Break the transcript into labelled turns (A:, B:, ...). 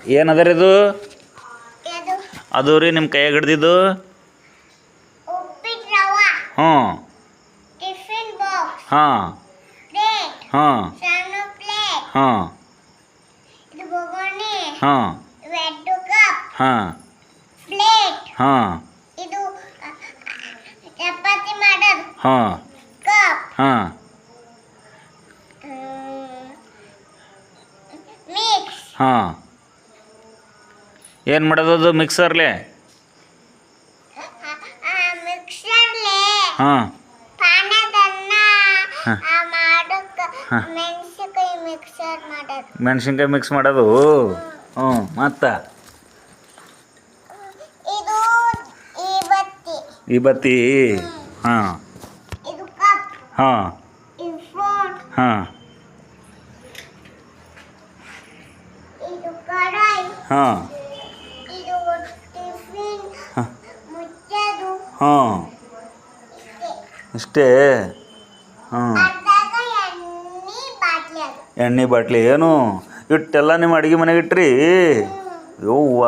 A: ಏನದ ರೀ ಇದು?
B: ಇದು
A: ಅದು ರೀ ನಿಮ್ಮ ಕೈಯಾಗ ಹಿಡ್ದಿದ್ದು?
B: ಉಪ್ಪಿಟ್ಟು ರವಾ,
A: ಹ್ಞೂ
B: ಟಿಫಿನ್ ಬಾಕ್ಸ್,
A: ಹಾಂ
B: ಪ್ಲೇಟ್,
A: ಹಾಂ
B: ಸಣ್ಣ ಪ್ಲೇಟ್,
A: ಹಾಂ
B: ಇದು ಬೊಗಣಿ,
A: ಹಾಂ
B: ರೆಡ್ ಕಪ್,
A: ಹಾಂ
B: ಪ್ಲೇಟ್,
A: ಹಾಂ
B: ಇದು ಚಪಾತಿ ಮಾಡೋದು
A: ಹಾಂ
B: ಕಪ್,
A: ಹಾಂ
B: ಮಿಕ್ಸ್,
A: ಹಾಂ ಏನು ಮಾಡೋದದು ಮಿಕ್ಸರ್ಲೆ?
B: ಮಿಕ್ಸರ್ಲೆ
A: ಹಾಂ
B: ಪಾನದನ್ನ
A: ಹಾ.
B: ಮಾಡೋಕ
A: ಹಾ.
B: ಮೆಣಸಿನಕಾಯಿ ಮಿಕ್ಸರ್ ಮಾಡೋದು.
A: ಮೆಣಸಿನ್ಕಾಯಿ ಮಿಕ್ಸ್ ಮಾಡೋದು. ಹ್ಞೂ ಮತ್ತು
B: ಇದು ಈ ಬತ್ತಿ,
A: ಈ ಬತ್ತಿ. ಹಾಂ
B: ಇದು ಕಪ್,
A: ಹಾಂ
B: ಇದು ಫೋನ್,
A: ಹಾಂ
B: ಇದು ಕಡಾಯಿ,
A: ಹಾಂ
B: ಇದು ಟಿಫಿನ್
A: ಹಾ.
B: ಮುಚ್ಚದು
A: ಹಾಂ
B: ಇಷ್ಟೇ.
A: ಇಷ್ಟೇ. ಹಾಂ
B: ಅರ್ಧಾಗ ಎಣ್ಣೆ ಬಾಟ್ಲಿ ಅದು.
A: ಎಣ್ಣೆ ಬಾಟ್ಲಿ ಏನು ಇಟ್ಟೆಲ್ಲ ನಿಮ್ಮ ಅಡುಗೆ ಮನೆಗೆ ಇಟ್ರಿ? ಯವ್ವ